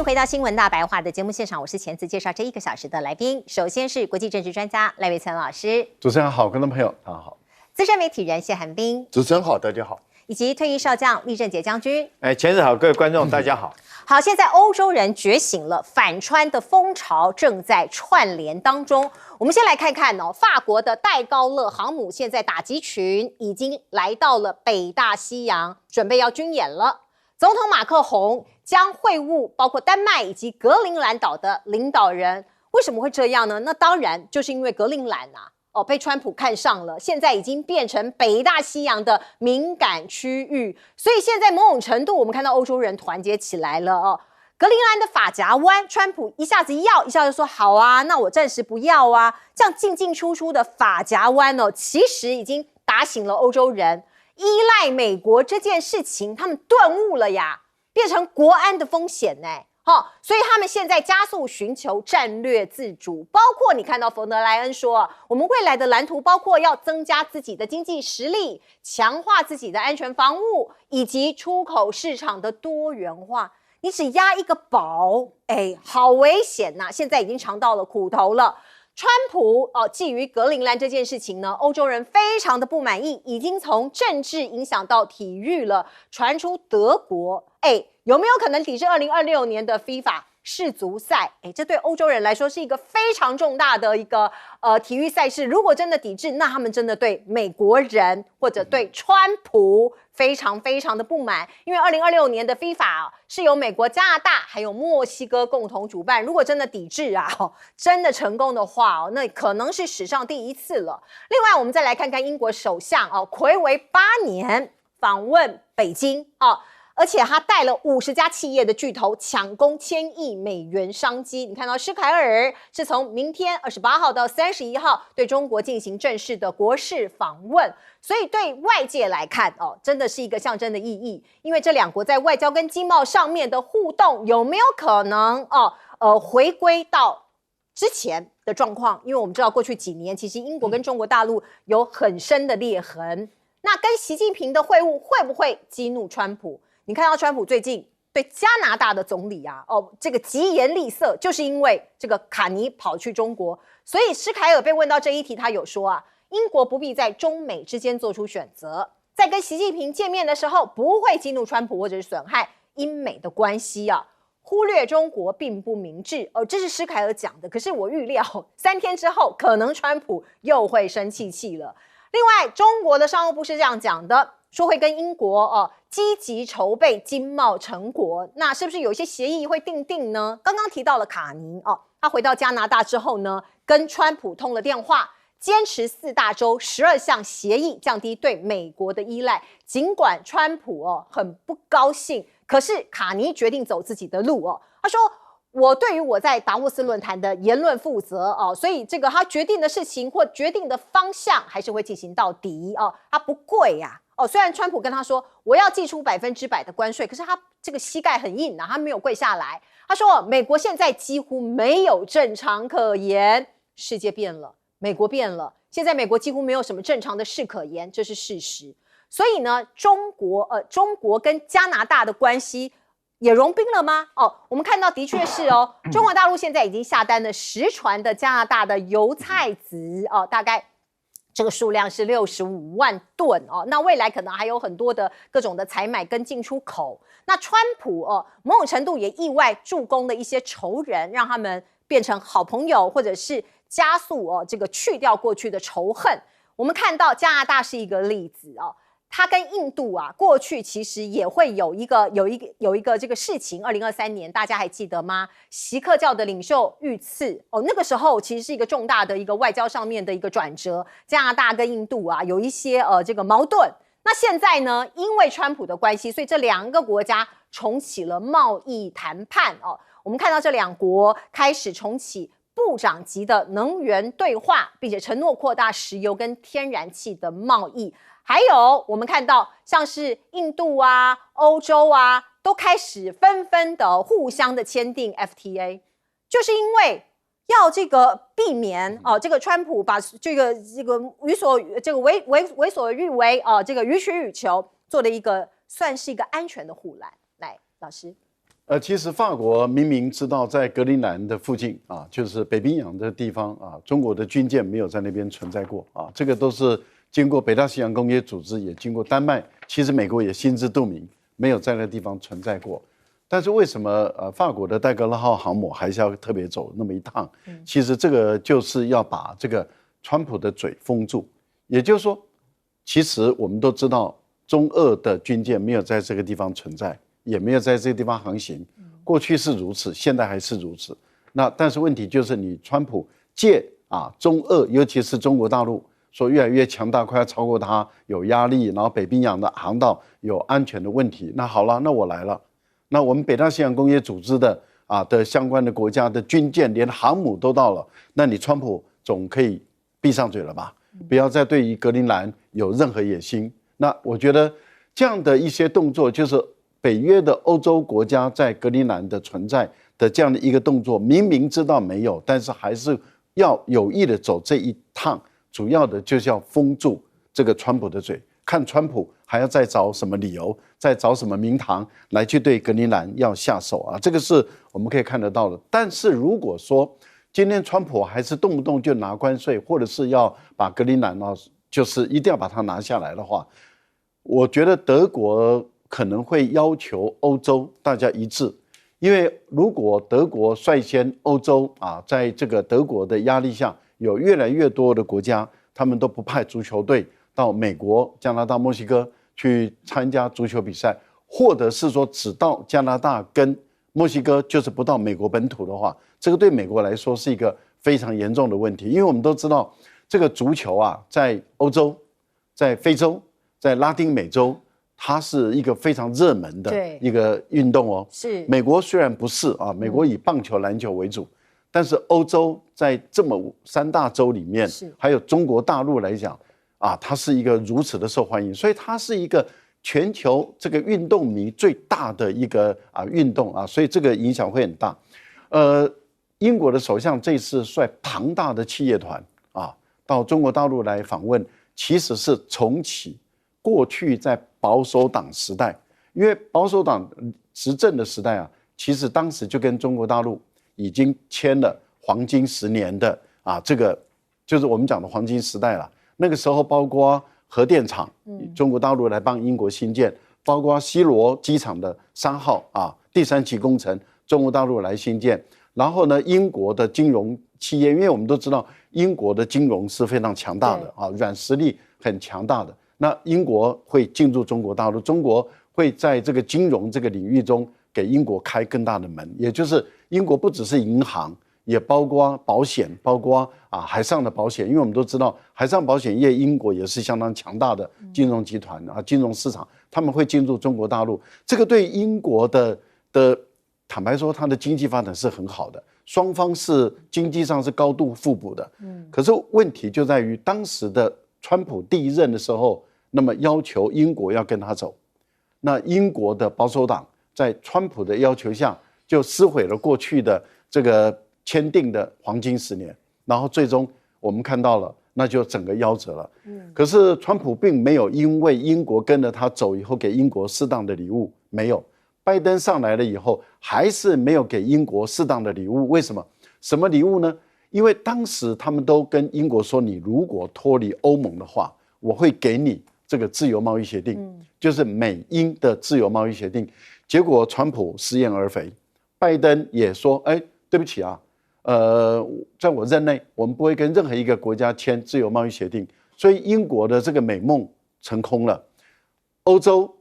迎回到新闻大白话的节目现场，我是前次介绍这1个小时的来宾。首先是国际政治专家赖维岑老师，主持人好，观众朋友大家好。资深媒体人谢寒冰，主持人好，大家好。以及退役少将厉正杰将军。前日好，各位观众大家好。好，现在欧洲人觉醒了，反川的风潮正在串联当中。我们先来看看法国的戴高乐航母现在打击群已经来到了北大西洋，准备要军演了。总统马克宏将会晤包括丹麦以及格陵兰岛的领导人。为什么会这样呢？那当然就是因为格陵兰被川普看上了，现在已经变成北大西洋的敏感区域，所以现在某种程度我们看到欧洲人团结起来了格陵兰的法夹湾，川普一下子要，一下子说好啊，那我暂时不要啊，这样进进出出的法夹湾其实已经打醒了欧洲人。依赖美国这件事情，他们顿悟了呀，变成国安的风险所以他们现在加速寻求战略自主，包括你看到冯德莱恩说，我们未来的蓝图包括要增加自己的经济实力，强化自己的安全防务，以及出口市场的多元化。你只押一个宝，好危险呐！现在已经尝到了苦头了。川普基于格陵兰这件事情呢，欧洲人非常的不满意，已经从政治影响到体育了。传出德国，有没有可能抵制2026年的 FIFA 世足赛？这对欧洲人来说是一个非常重大的一个体育赛事。如果真的抵制，那他们真的对美国人或者对川普非常非常的不满，因为2026年的 FIFA 是由美国、加拿大还有墨西哥共同主办。如果真的抵制真的成功的话那可能是史上第1次了。另外，我们再来看看英国首相睽违8年访问北京而且他带了50家企业的巨头抢攻1000亿美元商机。你看到施凯尔是从明天28号到31号对中国进行正式的国事访问，所以对外界来看真的是一个象征的意义。因为这两国在外交跟经贸上面的互动有没有可能回归到之前的状况？因为我们知道过去几年其实英国跟中国大陆有很深的裂痕。那跟习近平的会晤会不会激怒川普？你看到川普最近对加拿大的总理这个疾言厉色，就是因为这个卡尼跑去中国。所以施凯尔被问到这一题，他有说英国不必在中美之间做出选择，在跟习近平见面的时候不会激怒川普或者是损害英美的关系忽略中国并不明智这是施凯尔讲的。可是我预料3天之后可能川普又会生气了。另外，中国的商务部是这样讲的，说会跟英国积极筹备经贸成果。那是不是有一些协议会订呢？刚刚提到了卡尼他回到加拿大之后呢，跟川普通了电话，坚持4大洲12项协议，降低对美国的依赖。尽管川普很不高兴，可是卡尼决定走自己的路他说，我对于我在达沃斯论坛的言论负责所以这个他决定的事情或决定的方向还是会进行到底他不跪虽然川普跟他说我要祭出100%的关税，可是他这个膝盖很硬他没有跪下来。他说美国现在几乎没有正常可言，世界变了，美国变了，现在美国几乎没有什么正常的事可言，这是事实。所以呢，中国跟加拿大的关系也融冰了吗？我们看到的确是中国大陆现在已经下单了10船的加拿大的油菜籽大概这个数量是65万吨那未来可能还有很多的各种的采买跟进出口。那川普某种程度也意外助攻了一些仇人，让他们变成好朋友，或者是加速这个去掉过去的仇恨。我们看到加拿大是一个例子它跟印度过去其实也会有一个这个事情。2023年大家还记得吗？锡克教的领袖遇刺那个时候其实是一个重大的一个外交上面的一个转折。加拿大跟印度有一些这个矛盾。那现在呢，因为川普的关系，所以这2个国家重启了贸易谈判我们看到这2国开始重启部长级的能源对话，并且承诺扩大石油跟天然气的贸易。还有我们看到像是印度欧洲都开始纷纷的互相的签订 FTA， 就是因为要这个避免这个川普把这个为所欲为这个予取予求，做了一个算是一个安全的护栏。来，老师。其实法国明明知道在格陵兰的附近啊，就是北冰洋的地方啊，中国的军舰没有在那边存在过啊，这个都是经过北大西洋公约组织，也经过丹麦，其实美国也心知肚明，没有在那地方存在过。但是为什么法国的戴高乐号航母还是要特别走那么一趟？其实这个就是要把这个川普的嘴封住，也就是说，其实我们都知道中俄的军舰没有在这个地方存在。也没有在这个地方航行，过去是如此，现在还是如此。那但是问题就是，你川普借中俄，尤其是中国大陆说越来越强大，快要超过它，有压力，然后北冰洋的航道有安全的问题。那好了，那我来了。那我们北大西洋公约组织的相关的国家的军舰，连航母都到了，那你川普总可以闭上嘴了吧？不要再对于格陵兰有任何野心。那我觉得这样的一些动作就是。北约的欧洲国家在格陵兰的存在的这样的一个动作，明明知道没有，但是还是要有意的走这一趟，主要的就是要封住这个川普的嘴，看川普还要再找什么理由，再找什么名堂来去对格陵兰要下手啊，这个是我们可以看得到的。但是如果说今天川普还是动不动就拿关税，或者是要把格陵兰就是一定要把它拿下来的话，我觉得德国可能会要求欧洲大家一致，因为如果德国率先欧洲在这个德国的压力下，有越来越多的国家，他们都不派足球队到美国、加拿大、墨西哥去参加足球比赛，或者是说只到加拿大跟墨西哥，就是不到美国本土的话，这个对美国来说是一个非常严重的问题，因为我们都知道这个足球在欧洲、在非洲、在拉丁美洲。它是一个非常热门的一个运动哦。是美国虽然不是美国以棒球、篮球为主，但是欧洲在这么3大洲里面，还有中国大陆来讲它是一个如此的受欢迎，所以它是一个全球这个运动迷最大的一个运动所以这个影响会很大。英国的首相这次率庞大的企业团到中国大陆来访问，其实是重启过去在保守党时代，因为保守党执政的时代其实当时就跟中国大陆已经签了黄金10年的这个就是我们讲的黄金时代了。那个时候包括核电厂，中国大陆来帮英国新建，包括西罗机场的3号第3期工程，中国大陆来新建。然后呢，英国的金融企业，因为我们都知道英国的金融是非常强大的软实力很强大的。那英国会进入中国大陆，中国会在这个金融这个领域中给英国开更大的门，也就是英国不只是银行，也包括保险，包括海上的保险，因为我们都知道海上保险业英国也是相当强大的金融集团金融市场，他们会进入中国大陆，这个对英国的坦白说，它的经济发展是很好的，双方是经济上是高度互补的。可是问题就在于当时的川普第1任的时候，那么要求英国要跟他走，那英国的保守党在川普的要求下，就撕毁了过去的这个签订的黄金10年，然后最终我们看到了，那就整个夭折了。可是川普并没有因为英国跟着他走以后给英国适当的礼物，没有。拜登上来了以后，还是没有给英国适当的礼物。为什么？什么礼物呢？因为当时他们都跟英国说，你如果脱离欧盟的话，我会给你这个自由贸易协定，就是美英的自由贸易协定。结果川普食言而肥，拜登也说，对不起在我任内，我们不会跟任何一个国家签自由贸易协定。所以英国的这个美梦成空了，欧洲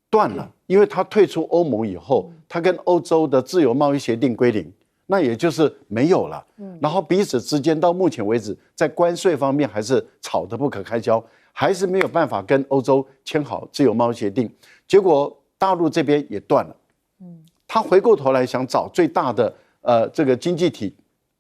断了，因为他退出欧盟以后，他跟欧洲的自由贸易协定归零，那也就是没有了。然后彼此之间到目前为止，在关税方面还是吵得不可开交，还是没有办法跟欧洲签好自由贸易协定。结果大陆这边也断了，他回过头来想找最大的这个经济体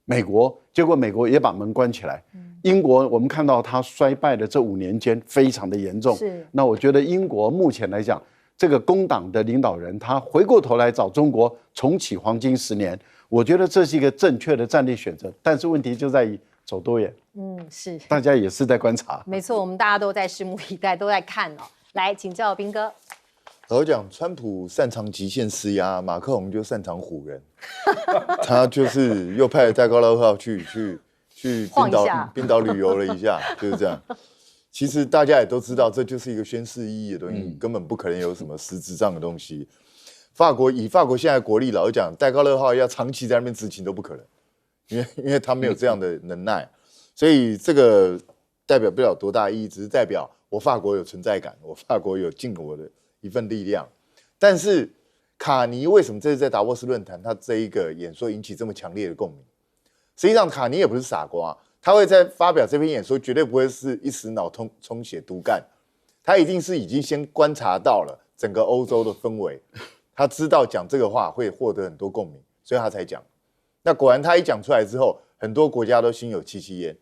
美国，结果美国也把门关起来。英国我们看到它衰败的这5年间非常的严重。那我觉得英国目前来讲，这个工党的领导人他回过头来找中国重启黄金10年，我觉得这是一个正确的战略选择。但是问题就在于走多远，是大家也是在观察。没错，我们大家都在拭目以待，都在看来请教彬哥。老实讲，川普擅长极限施压，马克龙就擅长唬人。他就是又派了戴高乐号去冰岛旅游了一下，就是这样。其实大家也都知道，这就是一个宣示意义的东西，根本不可能有什么实质上的东西。以法国现在国力，老实讲，戴高乐号要长期在那边执勤都不可能，因为他没有这样的能耐，所以这个代表不了多大意义，只是代表我法国有存在感，我法国有尽我的一份力量。但是卡尼为什么这次在达沃斯论坛，他这一个演说引起这么强烈的共鸣？实际上，卡尼也不是傻瓜，他会在发表这篇演说，绝对不会是一时脑充血独干，他一定是已经先观察到了整个欧洲的氛围，他知道讲这个话会获得很多共鸣，所以他才讲。那果然他一讲出来之后，很多国家都心有戚戚焉，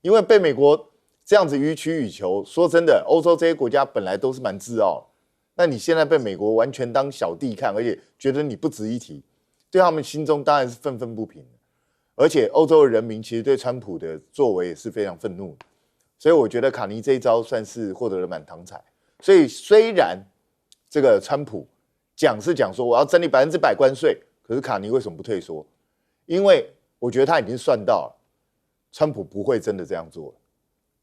因为被美国这样子予取予求，说真的，欧洲这些国家本来都是蛮自傲，那你现在被美国完全当小弟看，而且觉得你不值一提，对他们心中当然是愤愤不平的。而且欧洲的人民其实对川普的作为也是非常愤怒的，所以我觉得卡尼这一招算是获得了满堂彩。所以虽然这个川普讲说我要征你100%关税，可是卡尼为什么不退缩？因为我觉得他已经算到了，川普不会真的这样做。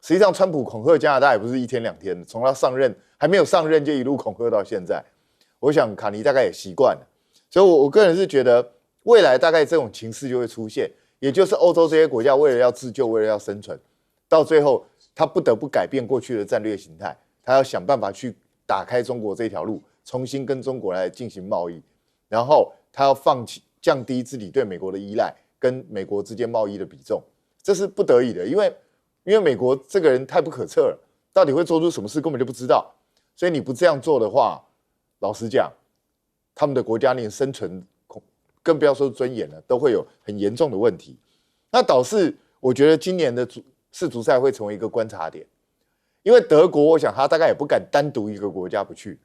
实际上，川普恐吓加拿大也不是1天2天的，从他上任还没有上任就一路恐吓到现在。我想卡尼大概也习惯了，所以我个人是觉得未来大概这种情势就会出现。也就是欧洲这些国家为了要自救，为了要生存，到最后他不得不改变过去的战略形态，他要想办法去打开中国这条路，重新跟中国来进行贸易，然后他要降低自己对美国的依赖，跟美国之间贸易的比重，这是不得已的，因为美国这个人太不可测了，到底会做出什么事根本就不知道，所以你不这样做的话，老实讲，他们的国家连生存更不要说尊严了，都会有很严重的问题。那导致我觉得今年的世足赛会成为一个观察点，因为德国，我想他大概也不敢单独一个国家不去，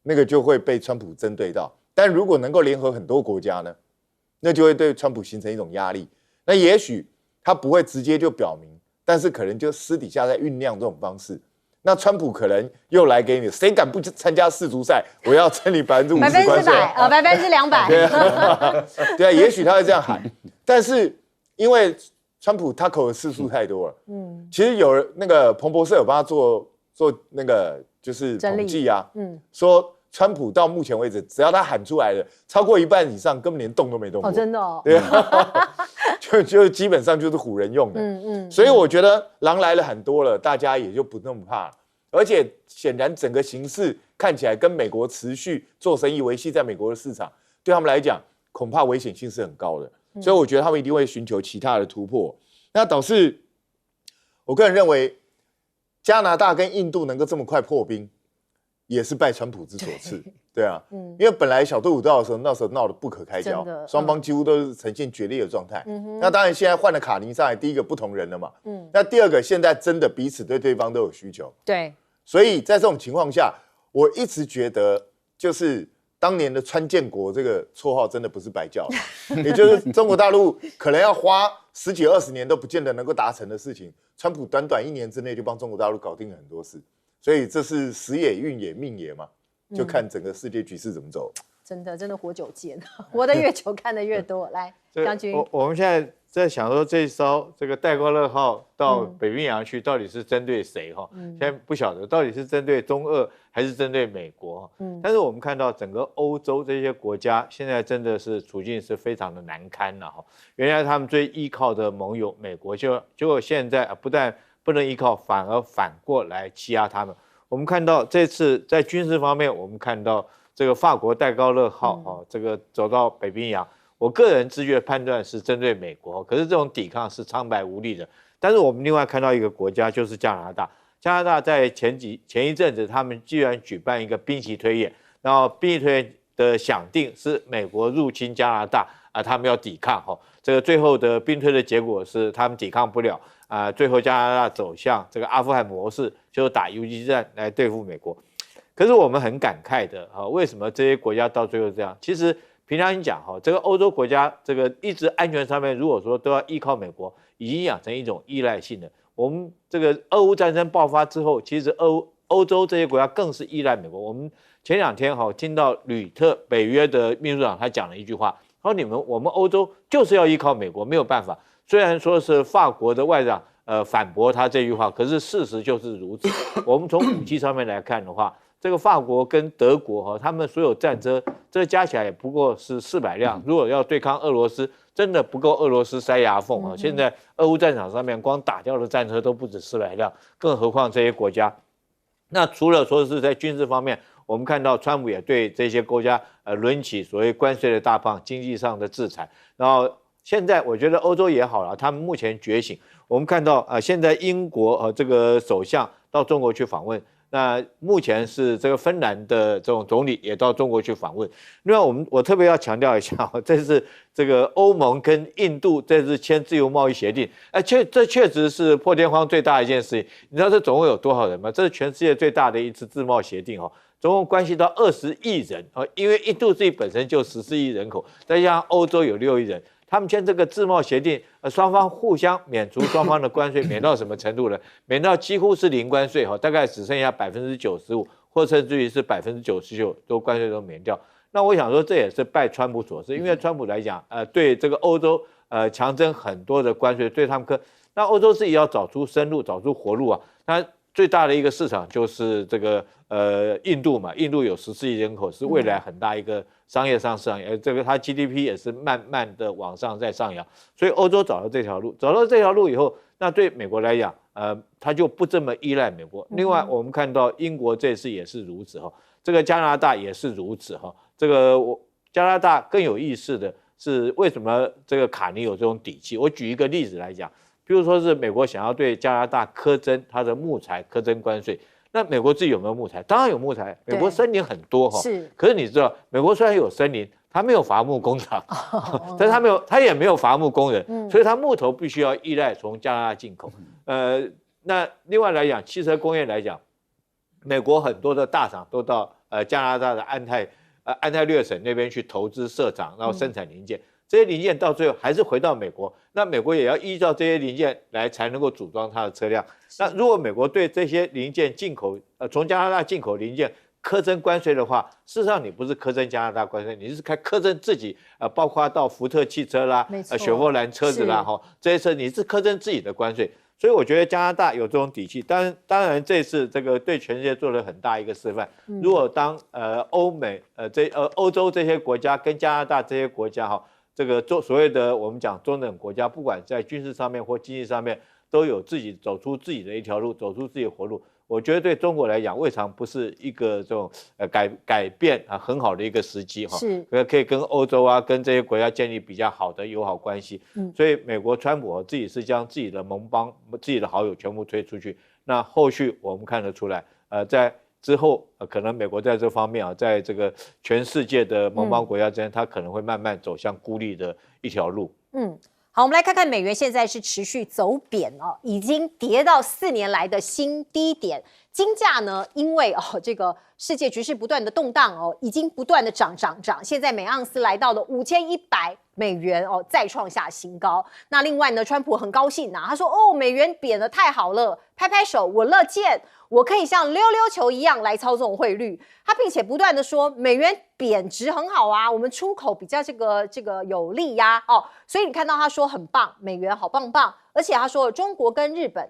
那个就会被川普针对到。但如果能够联合很多国家呢，那就会对川普形成一种压力。那也许他不会直接就表明，但是可能就私底下在酝酿这种方式。那川普可能又来给你，谁敢不参加世足赛？我要征你50%关税，200%。对啊，也许他会这样喊，但是因为川普他口的次数太多了，其实有那个彭博社有帮他做那个就是统计啊，说川普到目前为止，只要他喊出来的，超过1半以上根本连动都没动过，真的哦，对啊，就基本上就是唬人用的，所以我觉得狼来了喊多了，大家也就不那么怕了，而且显然整个形势看起来跟美国持续做生意维系在美国的市场，对他们来讲恐怕危险性是很高的，所以我觉得他们一定会寻求其他的突破，那导致我个人认为加拿大跟印度能够这么快破冰，也是拜川普之所赐，对啊，因为本来小队伍到的时候，那时候闹得不可开交，双方几乎都是呈现决裂的状态。那当然现在换了卡尼上来，第一个不同人了嘛，那第二个现在真的彼此对对方都有需求，对，所以在这种情况下，我一直觉得就是当年的川建国这个绰号真的不是白叫的，也就是中国大陆可能要花10几20年都不见得能够达成的事情，川普短1年之内就帮中国大陆搞定了很多事。所以这是时也运也命也嘛，就看整个世界局势怎么走。真的活久见，活得越久看得越多。来，将军，我们现在在想说，这一艘这个戴高乐号到北冰洋去，到底是针对谁哈？现在不晓得到底是针对中俄还是针对美国。但是我们看到整个欧洲这些国家现在真的是处境是非常的难堪了哈。原来他们最依靠的盟友美国，结果现在不但不能依靠，反而反过来欺压他们。我们看到这次在军事方面，我们看到这个法国戴高乐号这个走到北冰洋，我个人直觉判断是针对美国，可是这种抵抗是苍白无力的。但是我们另外看到一个国家就是加拿大，加拿大在前一阵子，他们居然举办一个兵棋推演，然后兵棋推演的想定是美国入侵加拿大他们要抵抗这个最后的兵推的结果是他们抵抗不了最后加拿大走向这个阿富汗模式，就是打游击战来对付美国。可是我们很感慨的为什么这些国家到最后这样？其实平常心讲这个欧洲国家这个一直安全上面，如果说都要依靠美国，已经养成一种依赖性了。我们这个俄乌战争爆发之后，其实欧洲这些国家更是依赖美国。我们前2天听到北约的秘书长他讲了一句话，他说我们欧洲就是要依靠美国，没有办法。虽然说是法国的外长反驳他这句话，可是事实就是如此。我们从武器上面来看的话，这个法国跟德国他们所有战车，这加起来也不过是400辆。如果要对抗俄罗斯，真的不够俄罗斯塞牙缝现在俄乌战场上面光打掉的战车都不止400辆，更何况这些国家。那除了说是在军事方面，我们看到川普也对这些国家抡起所谓关税的大棒，经济上的制裁。然后现在我觉得欧洲也好了，他们目前觉醒。我们看到现在英国这个首相到中国去访问。那目前是这个芬兰的这种总理也到中国去访问。另外，我特别要强调一下，这是这个欧盟跟印度这次签自由贸易协定，这确实是破天荒最大的一件事情。你知道这总共有多少人吗？这是全世界最大的一次自贸协定总共关系到20亿人因为印度自己本身就14亿人口，再加上欧洲有6亿人。他们签这个自贸协定，双方互相免除双方的关税，免到什么程度呢？免到几乎是零关税大概只剩下95%，或甚至于是99%都关税都免掉。那我想说，这也是拜川普所赐，因为川普来讲，对这个欧洲强征很多的关税，对他们那欧洲自己要找出生路，找出活路那最大的一个市场就是这个印度嘛，印度有14亿人口，是未来很大一个商业上市场，这个它 GDP 也是慢慢的往上在上扬，所以欧洲找到这条路以后，那对美国来讲，它就不这么依赖美国。另外，我们看到英国这次也是如此这个加拿大也是如此这个加拿大更有意思的是，为什么这个卡尼有这种底气？我举一个例子来讲。比如说是美国想要对加拿大苛征它的木材苛征关税，那美国自己有没有木材？当然有木材，美国森林很多是。可是你知道，美国虽然有森林，它没有伐木工厂，但是它也没有伐木工人，所以它木头必须要依赖从加拿大进口。那另外来讲，汽车工业来讲，美国很多的大厂都到加拿大的安泰略省那边去投资设厂，然后生产零件。这些零件到最后还是回到美国，那美国也要依照这些零件来才能够组装它的车辆。那如果美国对这些零件进口，从加拿大进口零件苛征关税的话，事实上你不是苛征加拿大关税，你是苛征自己，包括到福特汽车啦，雪佛兰车子啦，这些车你是苛征自己的关税。所以我觉得加拿大有这种底气，当然这次这个对全世界做了很大一个示范。如果当欧洲这些国家跟加拿大这些国家这个所谓的我们讲中等国家，不管在军事上面或经济上面，都有走出自己的一条路，走出自己的活路。我觉得对中国来讲，未尝不是一个这种改变很好的一个时机是可以跟欧洲跟这些国家建立比较好的友好关系。所以美国川普自己是将自己的盟邦、自己的好友全部推出去。那后续我们看得出来，在之后可能美国在这方面在这个全世界的盟邦国家之间，它可能会慢慢走向孤立的一条路。好，我们来看看美元现在是持续走贬已经跌到4年来的新低点。金价呢，因为这个世界局势不断的动荡已经不断的涨，现在每盎司来到了5100美元再创下新高。那另外呢，川普很高兴他说美元贬得太好了，拍拍手，我乐见，我可以像溜溜球一样来操纵汇率。他并且不断的说美元贬值很好我们出口比较这个有利所以你看到他说很棒，美元好棒棒，而且他说中国跟日本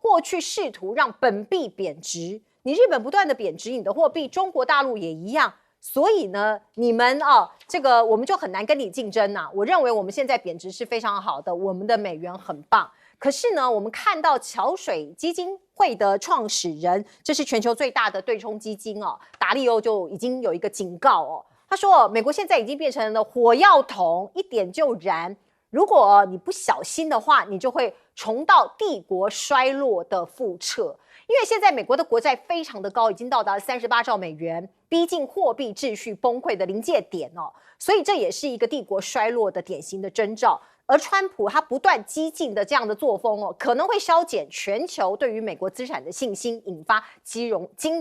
过去试图让本币贬值，你日本不断的贬值你的货币，中国大陆也一样，所以呢，你们这个我们就很难跟你竞争我认为我们现在贬值是非常好的，我们的美元很棒。可是呢，我们看到桥水基金会的创始人，这是全球最大的对冲基金达利欧就已经有一个警告他说美国现在已经变成了火药桶，一点就燃。如果你不小心的话，你就会重蹈帝国衰落的覆辙。因为现在美国的国债非常的高，已经到达38兆美元，逼近货币秩序崩溃的临界点所以这也是一个帝国衰落的典型的征兆。而川普他不断激进的这样的作风可能会削减全球对于美国资产的信心，引发金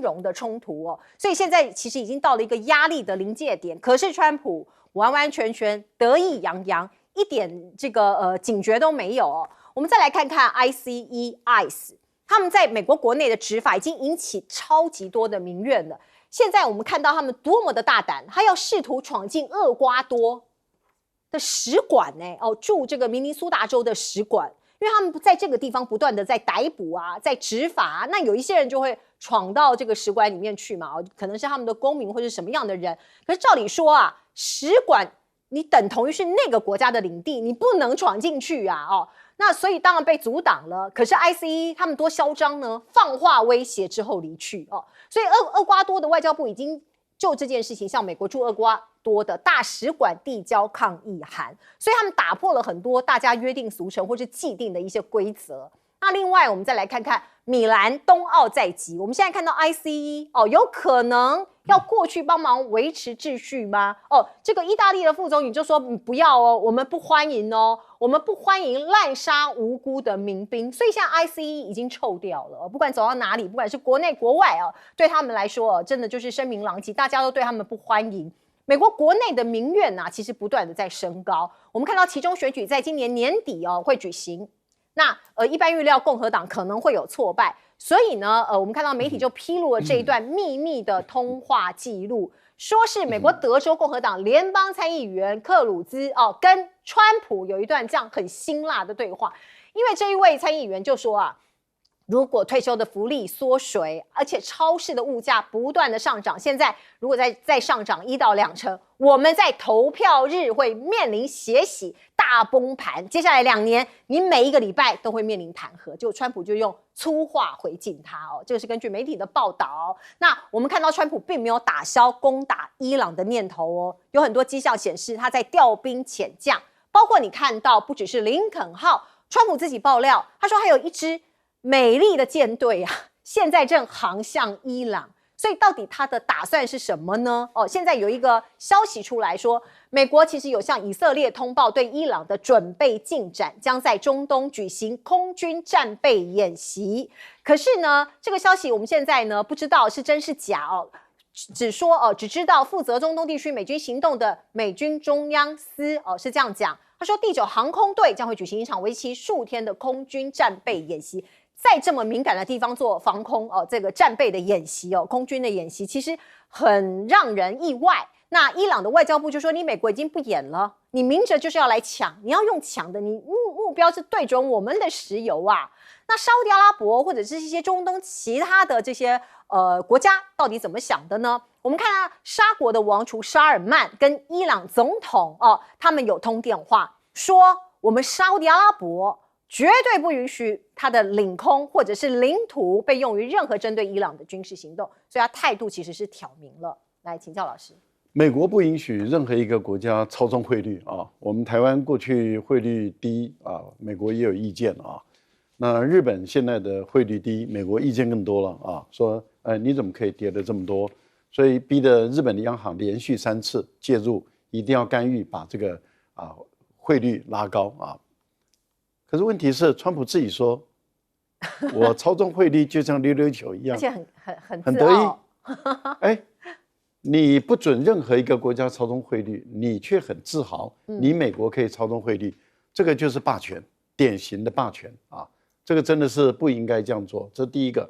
融的冲突所以现在其实已经到了一个压力的临界点。可是川普完完全全得意洋洋，一点这个警觉都没有我们再来看看 ICE，他们在美国国内的执法已经引起超级多的民怨了。现在我们看到他们多么的大胆，他要试图闯进厄瓜多的使馆呢？驻这个明尼苏达州的使馆，因为他们在这个地方不断的在逮捕啊，在执法啊，那有一些人就会闯到这个使馆里面去嘛，可能是他们的公民或者什么样的人。可是照理说啊，使馆你等同于是那个国家的领地，你不能闯进去啊，那所以当然被阻挡了。可是 ICE 他们多嚣张呢，放话威胁之后离去所以厄瓜多的外交部已经就这件事情向美国驻厄瓜多的大使馆递交抗议函，所以他们打破了很多大家约定俗成或是既定的一些规则。那另外我们再来看看米兰冬奥在即，我们现在看到 ICE 有可能要过去帮忙维持秩序吗？这个意大利的副总理就说不要我们不欢迎我们不欢迎滥杀无辜的民兵。所以现在 ICE 已经臭掉了，不管走到哪里，不管是国内国外对他们来说真的就是声名狼藉，大家都对他们不欢迎。美国国内的民怨其实不断的在升高。我们看到其中选举在今年年底会举行。那一般预料共和党可能会有挫败，所以呢，我们看到媒体就披露了这一段秘密的通话记录，说是美国德州共和党联邦参议员克鲁兹跟川普有一段这样很辛辣的对话，因为这一位参议员就说如果退休的福利缩水，而且超市的物价不断的上涨，现在如果再上涨1到2成，我们在投票日会面临血洗大崩盘。接下来2年，你每一个礼拜都会面临弹劾。就川普就用粗话回敬他这个是根据媒体的报道那我们看到川普并没有打消攻打伊朗的念头有很多迹象显示他在调兵遣将，包括你看到不只是林肯号，川普自己爆料，他说还有一支美丽的舰队现在正航向伊朗，所以到底他的打算是什么呢？现在有一个消息出来说，美国其实有向以色列通报对伊朗的准备进展，将在中东举行空军战备演习。可是呢，这个消息我们现在呢不知道是真是假只知道负责中东地区美军行动的美军中央司是这样讲，他说第9航空队将会举行一场为期数天的空军战备演习。在这么敏感的地方做防空这个战备的演习空军的演习，其实很让人意外。那伊朗的外交部就说，你美国已经不演了，你明着就是要来抢，你要用抢的，你目标是对准我们的石油那沙烏地阿拉伯或者是一些中东其他的这些国家到底怎么想的呢？我们看到沙国的王储沙尔曼跟伊朗总统他们有通电话，说我们沙烏地阿拉伯绝对不允许他的领空或者是领土被用于任何针对伊朗的军事行动，所以他态度其实是挑明了。来请教老师，美国不允许任何一个国家操纵汇率我们台湾过去汇率低美国也有意见那日本现在的汇率低，美国意见更多了说你怎么可以跌得这么多？所以逼得日本的央行连续3次介入，一定要干预把这个汇率拉高可是问题是，川普自己说，我操纵汇率就像溜溜球一样，而且很得意。你不准任何一个国家操纵汇率，你却很自豪，你美国可以操纵汇率，这个就是霸权，典型的霸权这个真的是不应该这样做。这是第一个。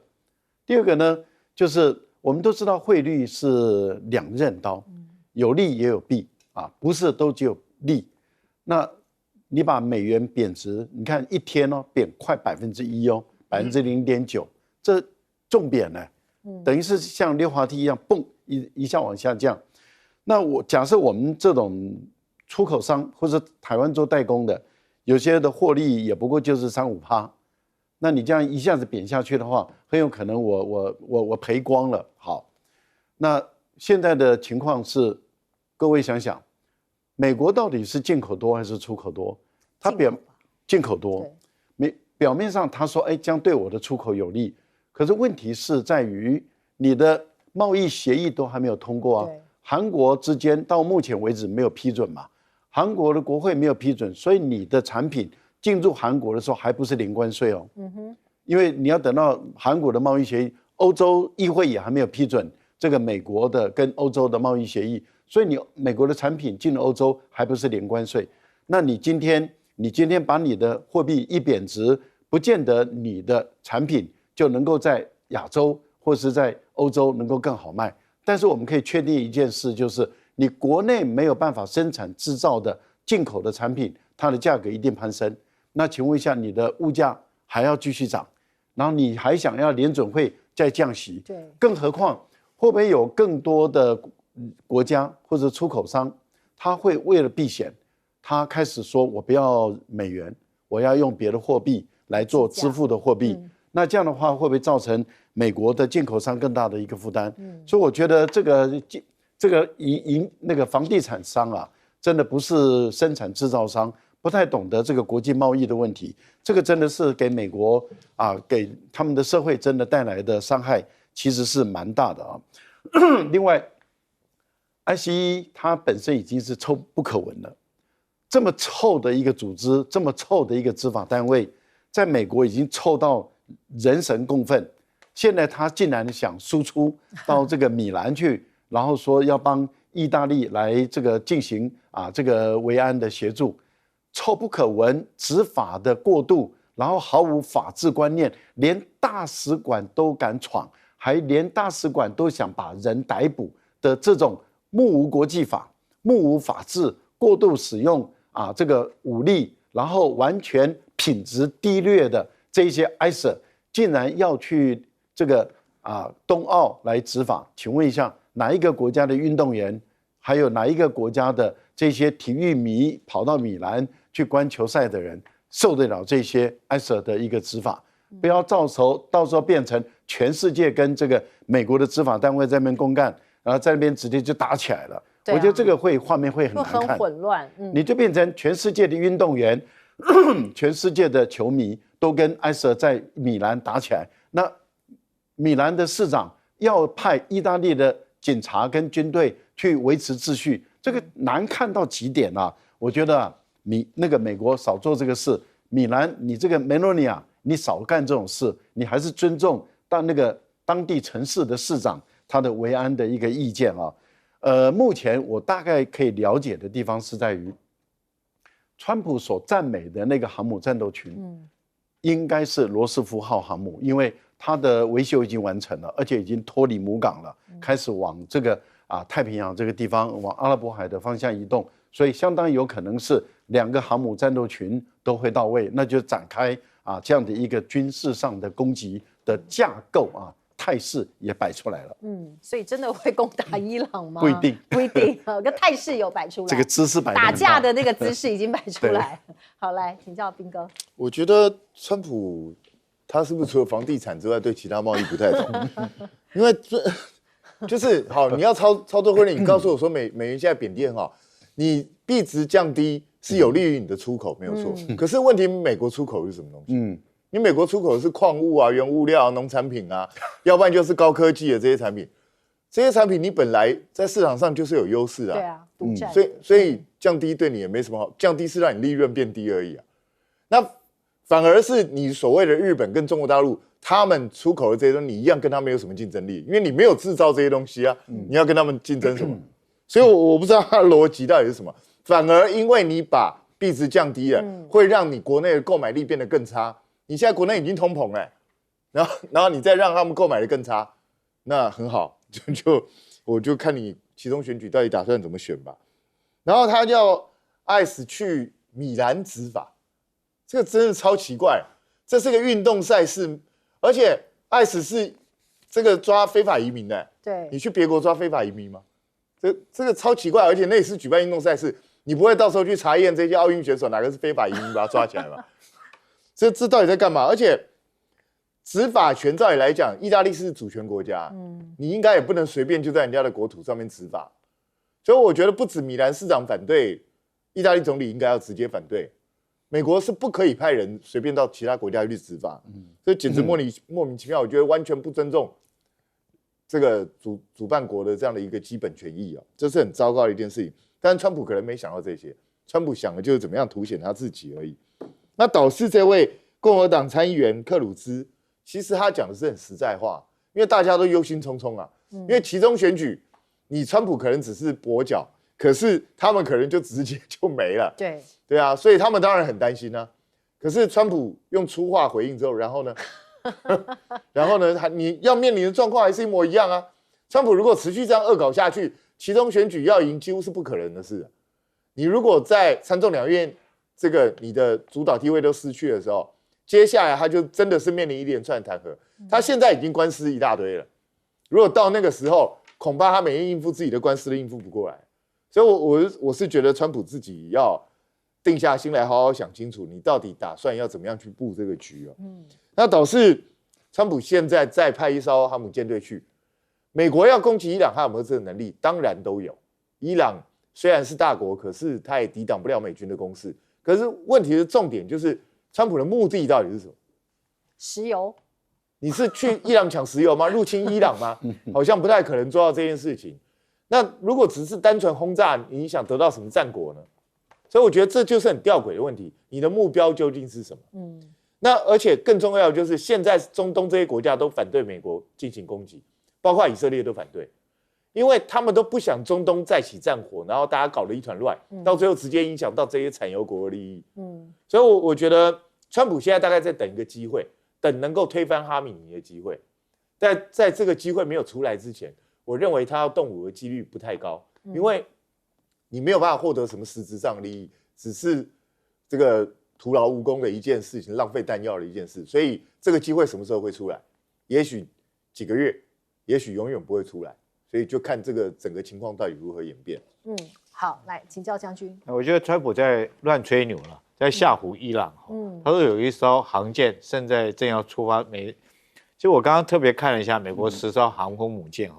第二个呢，就是我们都知道汇率是2刃刀，有利也有弊不是都只有利。那你把美元贬值，你看一天贬快1%0.9%，这重贬呢，等于是像溜滑梯一样，蹦一下往下降。那假设我们这种出口商或者台湾做代工的，有些的获利也不过就是3-5%，那你这样一下子贬下去的话，很有可能我赔光了。好，那现在的情况是，各位想想。美国到底是进口多还是出口多？他进口多，表面上他说将对我的出口有利，可是问题是在于你的贸易协议都还没有通过韩国之间到目前为止没有批准嘛，韩国的国会没有批准，所以你的产品进入韩国的时候还不是零关税因为你要等到韩国的贸易协议，欧洲议会也还没有批准这个美国的跟欧洲的贸易协议。所以你美国的产品进了欧洲还不是零关税，那你今天把你的货币一贬值，不见得你的产品就能够在亚洲或是在欧洲能够更好卖。但是我们可以确定一件事，就是你国内没有办法生产制造的进口的产品，它的价格一定攀升。那请问一下，你的物价还要继续涨，然后你还想要联准会再降息？对，更何况会不会有更多的国家或者出口商，他会为了避险，他开始说我不要美元，我要用别的货币来做支付的货币。那这样的话，会不会造成美国的进口商更大的一个负担？所以我觉得这个那个房地产商啊，真的不是生产制造商，不太懂得这个国际贸易的问题。这个真的是给美国啊，给他们的社会真的带来的伤害，其实是蛮大的啊。另外 ，ICE 它本身已经是臭不可闻了，这么臭的一个组织，这么臭的一个执法单位，在美国已经臭到人神共愤。现在他竟然想输出到这个米兰去，然后说要帮意大利来这个进行这个维安的协助，臭不可闻，执法的过度，然后毫无法治观念，连大使馆都敢闯，还连大使馆都想把人逮捕的这种目无国际法、目无法治、过度使用这个武力，然后完全品质低劣的这一些 ICE， 竟然要去这个冬奥来执法。请问一下，哪一个国家的运动员，还有哪一个国家的这些体育迷跑到米兰去观球赛的人，受得了这些 ICE 的一个执法？不要到时候变成全世界跟这个美国的执法单位在那边公干，然后在那边直接就打起来了。我觉得这个画面会很难看，很混乱。你就变成全世界的运动员、全世界的球迷都跟 ICE 在米兰打起来。那米兰的市长要派意大利的警察跟军队去维持秩序，这个难看到极点啊！我觉得美国少做这个事，米兰你这个梅洛尼亚你少干这种事，你还是尊重当地城市的市长他的维安的一个意见啊。目前我大概可以了解的地方是在于，川普所赞美的那个航母战斗群，应该是罗斯福号航母，因为它的维修已经完成了，而且已经脱离母港了，开始往这个太平洋这个地方，往阿拉伯海的方向移动，所以相当有可能是2个航母战斗群都会到位，那就展开这样的一个军事上的攻击的架构态势也摆出来了。所以真的会攻打伊朗吗？不一定，不一定。个态势有摆出来，这个姿势摆打架的那个姿势已经摆出来。好，来请教彬哥。我觉得川普他是不是除了房地产之外，对其他贸易不太懂？因为就是好，你要操作婚礼，你告诉我说美元现在贬低很好，你币值降低是有利于你的出口，没有错。可是问题，美国出口是什么东西？你美国出口的是矿物原物料、农产品要不然就是高科技的这些产品。这些产品你本来在市场上就是有优势对啊，独占。所以降低对你也没什么好，降低是让你利润变低而已那反而是你所谓的日本跟中国大陆，他们出口的这些东西，你一样跟他们有什么竞争力？因为你没有制造这些东西你要跟他们竞争什么？所以我不知道他的逻辑到底是什么。反而因为你把币值降低了，会让你国内的购买力变得更差。你现在国内已经通膨了，然后你再让他们购买的更差，那很好，我就看你期中选举到底打算怎么选吧。然后他叫 ICE 去米兰执法，这个真的超奇怪。这是个运动赛事，而且 ICE 是这个抓非法移民的。对，你去别国抓非法移民吗？这个超奇怪，而且那也是举办运动赛事，你不会到时候去查验这些奥运选手哪个是非法移民，把他抓起来吗？这到底在干嘛？而且执法权照理来讲，意大利是主权国家，你应该也不能随便就在人家的国土上面执法。所以我觉得不止米兰市长反对，意大利总理应该要直接反对。美国是不可以派人随便到其他国家去执法，这简直莫名其妙。我觉得完全不尊重这个主办国的这样的一个基本权益这是很糟糕的一件事情。但是川普可能没想到这些，川普想的就是怎么样凸显他自己而已。那导致这位共和党参议员克鲁兹，其实他讲的是很实在话，因为大家都忧心忡忡因为期中选举，你川普可能只是跛脚，可是他们可能就直接就没了。对啊，所以他们当然很担心可是川普用粗话回应之后，然后呢，然后呢，你要面临的状况还是一模一样啊。川普如果持续这样恶搞下去，其中选举要赢几乎是不可能的事。你如果在参众两院这个你的主导地位都失去的时候，接下来他就真的是面临一连串弹劾。他现在已经官司一大堆了，如果到那个时候，恐怕他每天应付自己的官司都应付不过来。所以我是觉得川普自己要定下心来，好好想清楚，你到底打算要怎么样去布这个局哦。那导致川普现在再派一艘航母舰队去。美国要攻击伊朗，他有没有这个能力？当然都有。伊朗虽然是大国，可是他也抵挡不了美军的攻势。可是问题的重点就是，川普的目的到底是什么？石油？你是去伊朗抢石油吗？入侵伊朗吗？好像不太可能做到这件事情。那如果只是单纯轰炸，你想得到什么战果呢？所以我觉得这就是很吊诡的问题。你的目标究竟是什么？那而且更重要的就是，现在中东这些国家都反对美国进行攻击。包括以色列都反对，因为他们都不想中东再起战火，然后大家搞得一团乱，到最后直接影响到这些产油国的利益。所以我觉得川普现在大概在等一个机会，等能够推翻哈米尼的机会。但在这个机会没有出来之前，我认为他要动武的几率不太高，因为你没有办法获得什么实质上的利益，只是这个徒劳无功的一件事情，浪费弹药的一件事。所以这个机会什么时候会出来？也许几个月。也许永远不会出来，所以就看这个整个情况到底如何演变。好，来请教将军。我觉得川普在乱吹牛了，在吓唬伊朗。他说有一艘航舰现在正要出发，其实我刚刚特别看了一下美国10艘航空母舰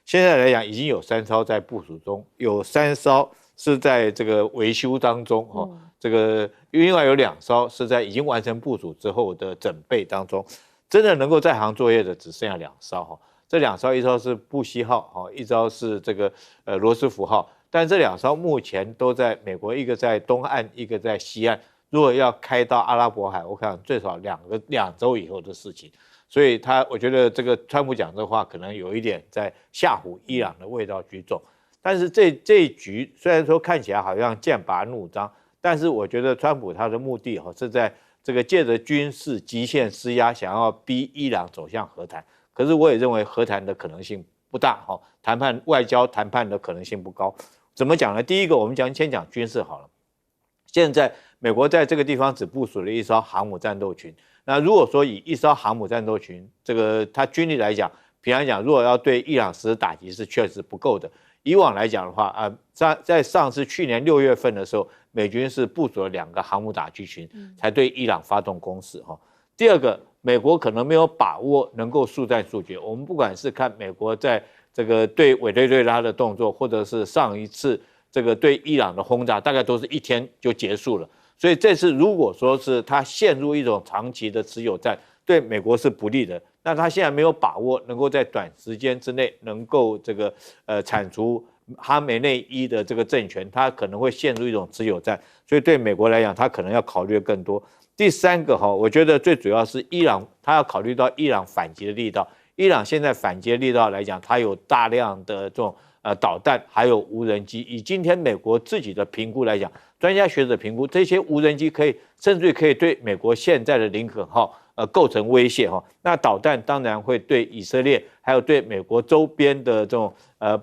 现在来讲已经有3艘在部署中，有3艘是在这个维修当中这个另外有2艘是在已经完成部署之后的整备当中，真的能够在航作业的只剩下2艘这2艘，一艘是布希号一艘是这个罗斯福号，但这2艘目前都在美国，一个在东岸，一个在西岸。如果要开到阿拉伯海，我看最少2周以后的事情。所以我觉得这个川普讲这话可能有一点在吓唬伊朗的味道居重。但是这一局虽然说看起来好像剑拔弩张，但是我觉得川普他的目的是在这个借着军事极限施压，想要逼伊朗走向和谈。可是我也认为和谈的可能性不大外交谈判的可能性不高。怎么讲呢？第一个，我们先讲军事好了。现在美国在这个地方只部署了1艘航母战斗群。那如果说以1艘航母战斗群，这个它军力来讲，平常讲，如果要对伊朗实施打击是确实不够的。以往来讲的话在上次去年6月份的时候，美军是部署了2个航母打击群，才对伊朗发动攻势第二个，美国可能没有把握能够速战速决。我们不管是看美国在这个对委内瑞拉的动作，或者是上一次这个对伊朗的轰炸，大概都是1天就结束了。所以这次如果说是他陷入一种长期的持久战，对美国是不利的。那他现在没有把握能够在短时间之内能够这个铲除哈梅内伊的这个政权，他可能会陷入一种持久战。所以对美国来讲，他可能要考虑的更多。第3个我觉得最主要是伊朗，他要考虑到伊朗反击的力道。伊朗现在反击的力道来讲，它有大量的这种导弹，还有无人机。以今天美国自己的评估来讲，专家学者评估这些无人机甚至可以对美国现在的林肯号构成威胁那导弹当然会对以色列，还有对美国周边的这种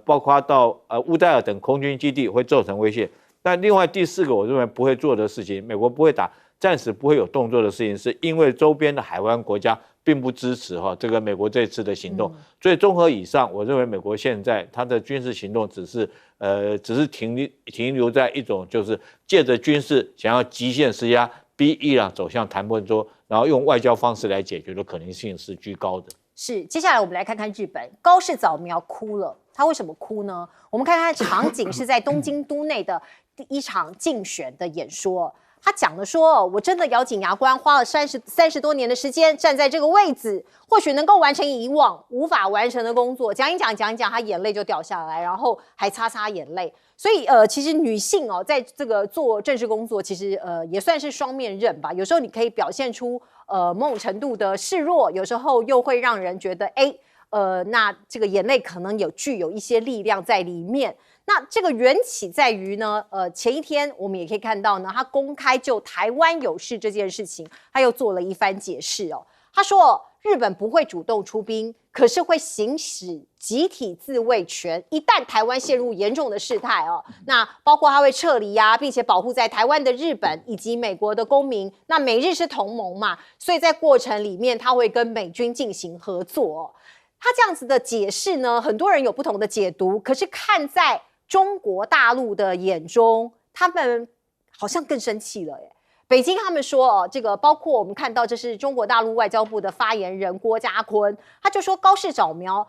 包括到乌代尔等空军基地会造成威胁。但另外第4个，我认为不会做的事情，美国不会暂时不会有动作的事情，是因为周边的海湾国家并不支持这个美国这次的行动。所以综合以上，我认为美国现在它的军事行动只是停留在一种就是借着军事想要极限施压，逼伊朗走向谈判桌，然后用外交方式来解决的可能性是居高的。是，接下来我们来看看日本高市早苗哭了，他为什么哭呢？我们看看场景是在东京都内的第1场竞选的演说。他讲的说，我真的咬紧牙关，花了30多年的时间站在这个位置，或许能够完成以往无法完成的工作。讲一讲，他眼泪就掉下来，然后还擦眼泪。所以其实女性在这个做政治工作，其实也算是双面刃吧。有时候你可以表现出某种程度的示弱，有时候又会让人觉得那这个眼泪可能具有一些力量在里面。那这个缘起在于呢，前一天我们也可以看到呢，他公开就台湾有事这件事情，他又做了一番解释他说，日本不会主动出兵，可是会行使集体自卫权。一旦台湾陷入严重的事态哦，那包括他会撤离啊，并且保护在台湾的日本以及美国的公民。那美日是同盟嘛，所以在过程里面他会跟美军进行合作哦。他这样子的解释呢，很多人有不同的解读，可是看在中国大陆的眼中，他们好像更生气了耶。北京他们说这个包括我们看到，这是中国大陆外交部的发言人郭家坤，他就说高市早苗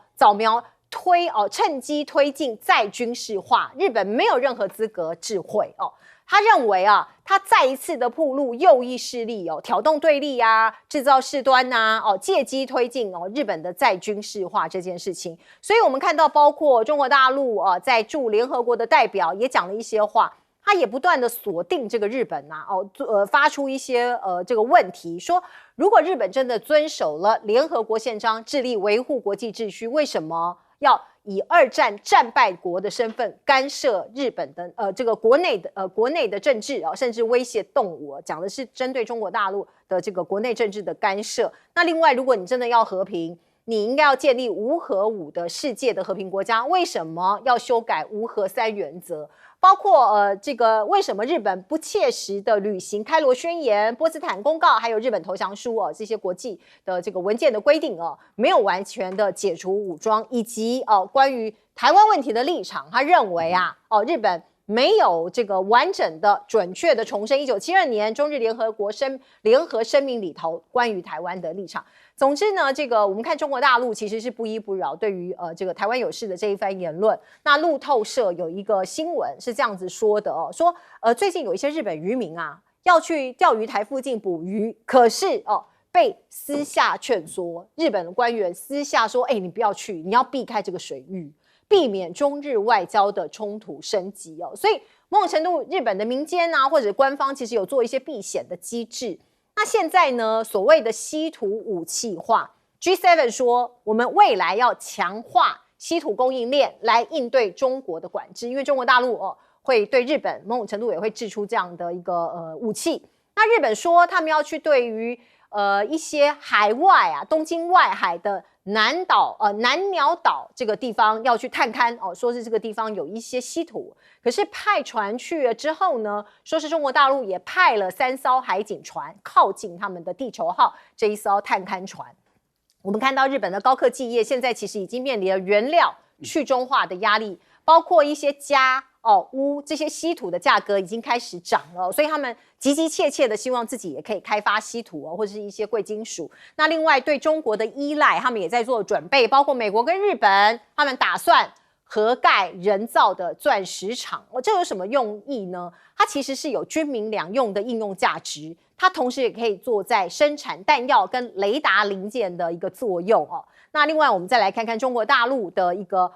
趁机推进再军事化，日本没有任何资格置喙哦。他认为他再一次的暴露右翼势力挑动对立啊，制造事端啊，借机推进日本的再军事化这件事情。所以我们看到，包括中国大陆在驻联合国的代表也讲了一些话。他也不断的锁定这个日本发出一些这个问题，说如果日本真的遵守了联合国宪章，致力维护国际秩序，为什么要以二战战败国的身份干涉日本的这个国内的政治甚至威胁动武？讲的是针对中国大陆的这个国内政治的干涉。那另外，如果你真的要和平，你应该要建立无核武的世界的和平国家，为什么要修改无核三原则？包括这个为什么日本不切实的履行开罗宣言、波茨坦公告，还有日本投降书这些国际的这个文件的规定没有完全的解除武装，以及关于台湾问题的立场，他认为日本没有这个完整的、准确的重申1972年中日联合声明里头关于台湾的立场。总之呢，这个我们看中国大陆其实是不依不饶对于这个台湾有事的这一番言论。那路透社有一个新闻是这样子说的说最近有一些日本渔民要去钓鱼台附近捕鱼，可是被私下劝说，日本的官员私下说，你不要去，你要避开这个水域，避免中日外交的冲突升级所以某种程度，日本的民间或者官方其实有做一些避险的机制。那现在呢，所谓的稀土武器化 ，G7 说我们未来要强化稀土供应链来应对中国的管制，因为中国大陆会对日本某种程度也会制出这样的一个武器。那日本说他们要去对于一些海外东京外海的南鸟岛这个地方要去探勘说是这个地方有一些稀土，可是派船去了之后呢，说是中国大陆也派了3艘海警船靠近他们的地球号这一艘探勘船。我们看到日本的高科技业现在其实已经面临了原料去中化的压力，包括一些镓钨这些稀土的价格已经开始涨了，所以他们急急切切的希望自己也可以开发稀土或者是一些贵金属。那另外对中国的依赖，他们也在做准备，包括美国跟日本，他们打算合盖人造的钻石厂。这有什么用意呢？它其实是有军民两用的应用价值，它同时也可以做在生产弹药跟雷达零件的一个作用那另外我们再来看看中国大陆的一个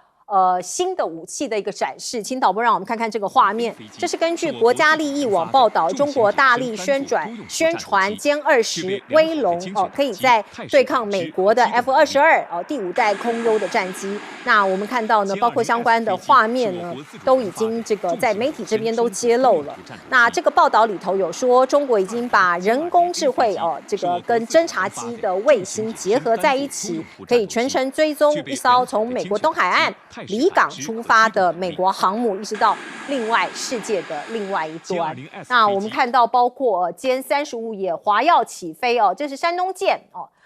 新的武器的一个展示，请导播让我们看看这个画面。这是根据国家利益网报道，中国大力宣传歼20威龙可以在对抗美国的 F-22第5代空优的战机。那我们看到呢，包括相关的画面呢，都已经这个在媒体这边都揭露了。那这个报道里头有说，中国已经把人工智慧这个跟侦察机的卫星结合在一起，可以全程追踪一艘从美国东海岸离港出发的美国航母，一直到另外世界的另外一端。那我们看到，包括歼35也滑跃起飞这是山东舰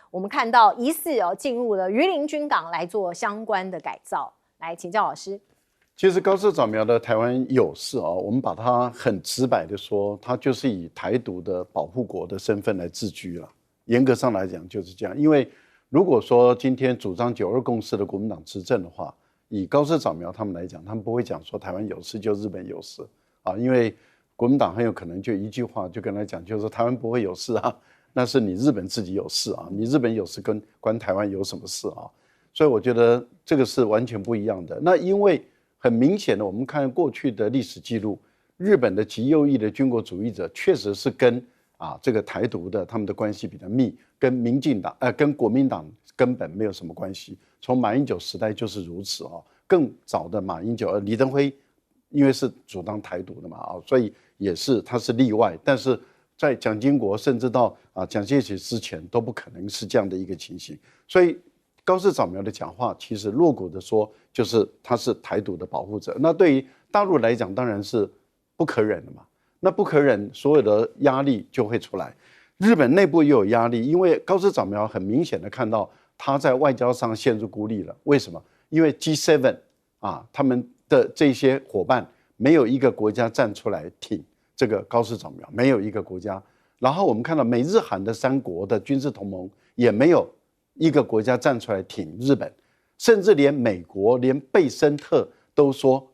我们看到疑似进入了榆林军港来做相关的改造。来请教老师。其实高市早苗的台湾有事我们把它很直白的说，它就是以台独的保护国的身份来自居了。严格上来讲就是这样，因为如果说今天主张9·2共识的国民党执政的话，以高市早苗他们来讲，他们不会讲说台湾有事就日本有事因为国民党很有可能就一句话就跟他讲，就是说台湾不会有事那是你日本自己有事你日本有事跟关台湾有什么事所以我觉得这个是完全不一样的。那因为很明显的，我们看过去的历史记录，日本的极右翼的军国主义者确实是跟这个台独的他们的关系比较密，跟民进党跟国民党根本没有什么关系。从马英九时代就是如此更早的马英九李登辉因为是主张台独的嘛所以也是他是例外，但是在蒋经国甚至到蒋介石之前都不可能是这样的一个情形。所以高市早苗的讲话，其实露骨的说，就是他是台独的保护者。那对于大陆来讲，当然是不可忍的嘛。那不可忍，所有的压力就会出来。日本内部也有压力，因为高市早苗很明显的看到他在外交上陷入孤立了。为什么？因为 G7 他们的这些伙伴没有一个国家站出来挺这个高市早苗，没有一个国家。然后我们看到美日韩的3国的军事同盟也没有一个国家站出来挺日本，甚至连美国连贝森特都说，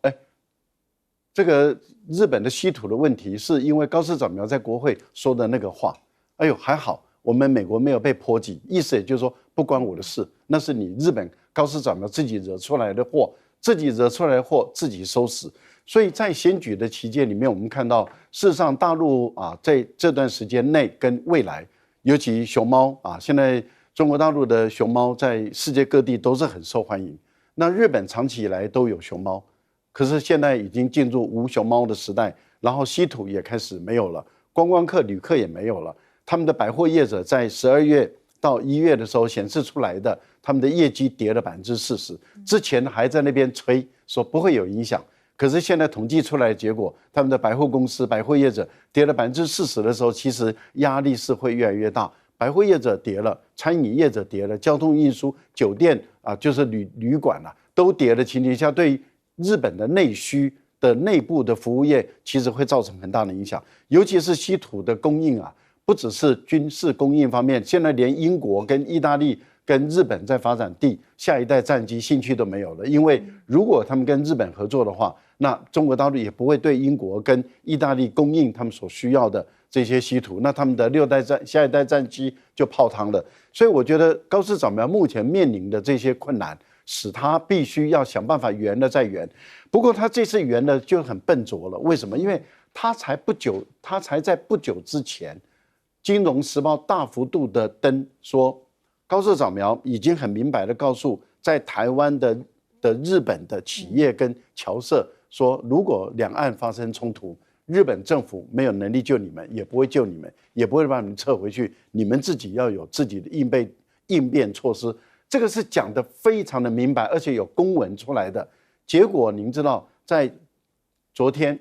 这个日本的稀土的问题是因为高市早苗在国会说的那个话，哎呦还好我们美国没有被波及，意思也就是说不关我的事，那是你日本高市早苗自己惹出来的祸，自己惹出来的祸自己收拾。所以在选举的期间里面，我们看到事实上大陆在这段时间内跟未来，尤其熊猫现在中国大陆的熊猫在世界各地都是很受欢迎。那日本长期以来都有熊猫，可是现在已经进入无熊猫的时代，然后稀土也开始没有了，观光客旅客也没有了。他们的百货业者在12月到1月的时候显示出来的，他们的业绩跌了40%，之前还在那边吹说不会有影响，可是现在统计出来的结果，他们的百货公司、百货业者跌了40%的时候，其实压力是会越来越大。百货业者跌了，餐饮业者跌了，交通运输、酒店就是旅馆都跌的情形下，对日本的内需的内部的服务业其实会造成很大的影响，尤其是稀土的供应不只是军事供应方面，现在连英国跟意大利跟日本在发展下一代战机兴趣都没有了，因为如果他们跟日本合作的话，那中国大陆也不会对英国跟意大利供应他们所需要的这些稀土，那他们的下一代战机就泡汤了。所以我觉得高市早苗目前面临的这些困难，使他必须要想办法圆了再圆。不过他这次圆了就很笨拙了，为什么？因为他才在不久之前，《金融时报》大幅度的登说，高市早苗已经很明白的告诉在台湾的日本的企业跟侨社说，如果两岸发生冲突，日本政府没有能力救你们，也不会救你们，也不会把你们撤回去，你们自己要有自己的应变措施。这个是讲得非常的明白，而且有公文出来的。结果您知道，在昨天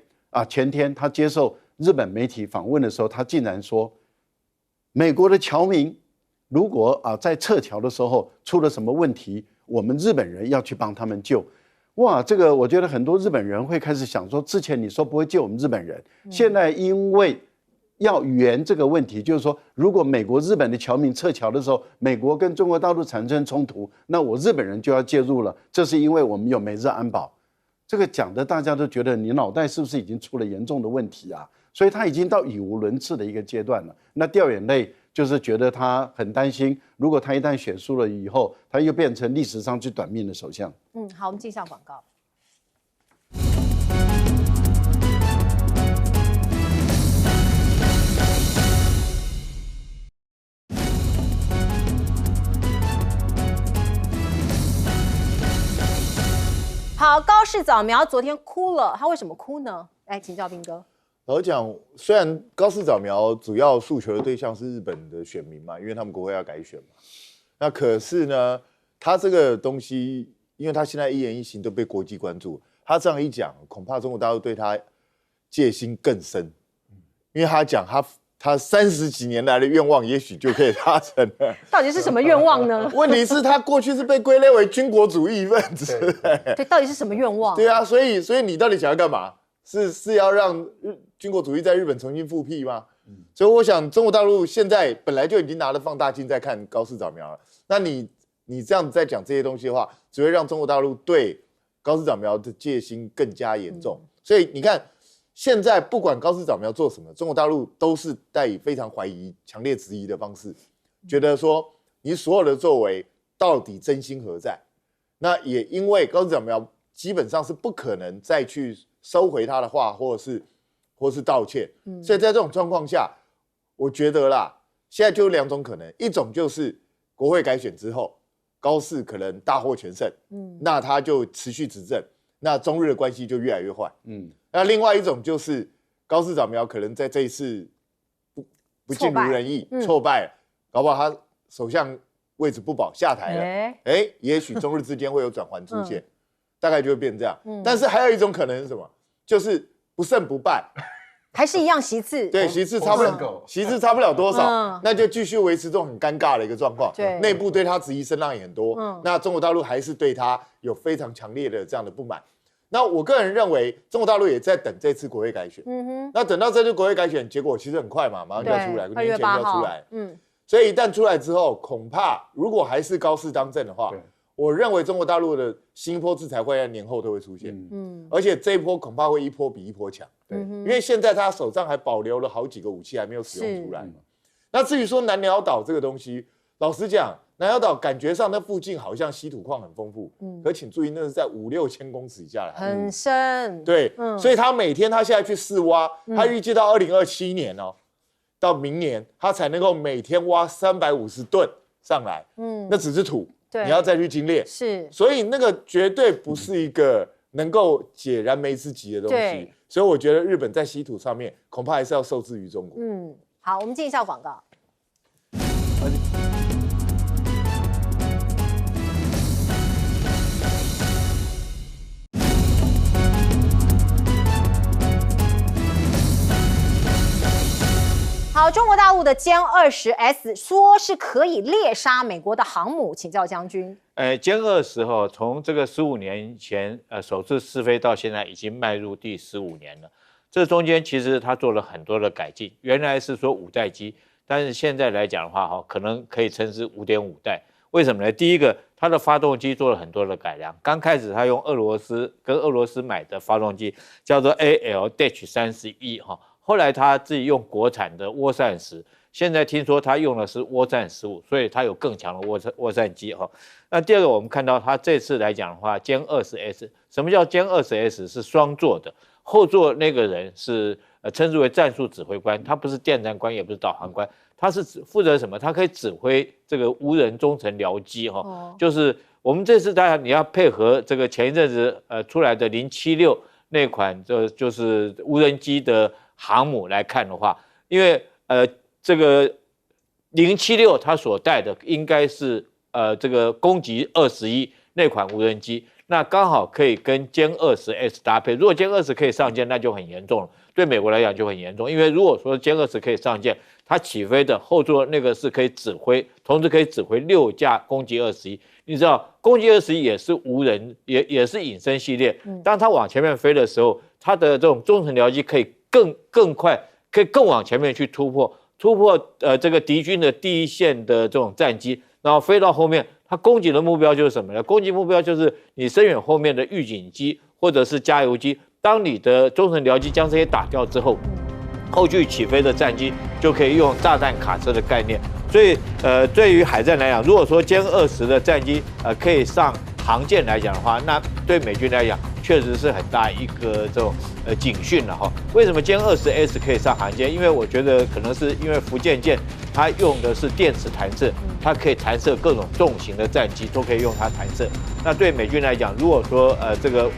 前天他接受日本媒体访问的时候，他竟然说，美国的侨民如果在撤侨的时候出了什么问题，我们日本人要去帮他们救。哇，这个我觉得很多日本人会开始想说，之前你说不会救我们日本人，现在因为要圆这个问题，就是说，如果美国、日本的侨民撤侨的时候，美国跟中国大陆产生冲突，那我日本人就要介入了。这是因为我们有美日安保。这个讲的大家都觉得你脑袋是不是已经出了严重的问题啊？所以他已经到语无伦次的一个阶段了。那掉眼泪就是觉得他很担心，如果他一旦选输了以后，他又变成历史上最短命的首相。好，我们进一下广告。好，高市早苗昨天哭了，他为什么哭呢？来请教彬哥。老实讲，虽然高市早苗主要诉求的对象是日本的选民嘛，因为他们国会要改选嘛，那可是呢，他这个东西，因为他现在一言一行都被国际关注，他这样一讲，恐怕中国大陆对他戒心更深，因为他讲他30几年来的愿望，也许就可以达成了。到底是什么愿望呢？问题是，他过去是被归类为军国主义分子。对，到底是什么愿望？对啊，所以你到底想要干嘛？是要让军国主义在日本重新复辟吗？所以我想，中国大陆现在本来就已经拿了放大镜在看高市早苗了。那你这样子在讲这些东西的话，只会让中国大陆对高市早苗的戒心更加严重。所以你看，现在不管高市早苗做什么，中国大陆都是带以非常怀疑、强烈质疑的方式，觉得说你所有的作为到底真心何在？那也因为高市早苗基本上是不可能再去收回他的话，或是道歉。所以在这种状况下，我觉得啦，现在就有2种可能，一种就是国会改选之后，高市可能大获全胜，那他就持续执政，那中日的关系就越来越坏。那另外一种就是高市早苗可能在这一次不尽如人意，挫败了，搞不好他首相位置不保下台了，也许中日之间会有转圜出现，大概就会变这样。但是还有一种可能是什么？就是不胜不败。还是一样席次，对，席次差不了多少，那就继续维持这种很尴尬的一个状况。对，内部对他质疑声浪也很多。那中国大陆还是对他有非常强烈的这样的不满。那我个人认为，中国大陆也在等这次国会改选。那等到这次国会改选，结果其实很快嘛，马上就要出来，2年前就要出来。所以一旦出来之后，恐怕如果还是高市当政的话，我认为中国大陆的新一波制裁会在年后都会出现。而且这一波恐怕会一波比一波强。因为现在他手上还保留了好几个武器还没有使用出来嘛。那至于说南寮岛这个东西，老实讲，南寮岛感觉上那附近好像稀土矿很丰富，可请注意那是在5-6千公尺以下的海域，很深。对，所以他每天他现在去试挖，他预计到2027年到明年他才能够每天挖350吨上来，那只是土，你要再去精炼，是，所以那个绝对不是一个能够解燃眉之急的东西。所以我觉得日本在稀土上面恐怕还是要受制于中国。好，我们进一下广告。好，中国大陆的歼20S 说是可以猎杀美国的航母，请教将军。歼20从这个15年前首次试飞到现在，已经迈入第15年了。这中间其实它做了很多的改进，原来是说5代机，但是现在来讲的话，可能可以称是5.5代。为什么呢？第一个，它的发动机做了很多的改良。刚开始它用俄罗斯买的发动机，叫做 AL-31后来他自己用国产的涡扇10，现在听说他用的是涡扇15，所以它有更强的涡扇机那第二个，我们看到它这次来讲的话，歼20S，什么叫歼20S？是双座的，后座那个人是称之为战术指挥官，他不是电站官，也不是导航官，他是负责什么？他可以指挥这个无人中程僚机就是我们这次当然你要配合这个前一阵子出来的076那款就是无人机的航母来看的话，因为这个076它所带的应该是这个攻击21那款无人机，那刚好可以跟歼20S 搭配。如果歼20可以上舰，那就很严重了，对美国来讲就很严重。因为如果说歼20可以上舰，它起飞的后座那个是可以指挥，同时可以指挥6架攻击21。你知道攻击21也是无人，也是隐身系列。当它往前面飞的时候，它的这种中程僚机可以更快，可以更往前面去突破这个敌军的第一线的这种战机，然后飞到后面，它攻击的目标就是什么呢？攻击目标就是你声远后面的预警机或者是加油机。当你的中程僚机将这些打掉之后，后续起飞的战机就可以用炸弹卡车的概念。所以对于海战来讲，如果说歼20的战机可以上航舰来讲的话，那对美军来讲确实是很大一个这种警讯了为什么歼20S 可以上航舰？因为我觉得可能是因为福建舰它用的是电磁弹射，它可以弹射各种重型的战机，都可以用它弹射。那对美军来讲，如果说这个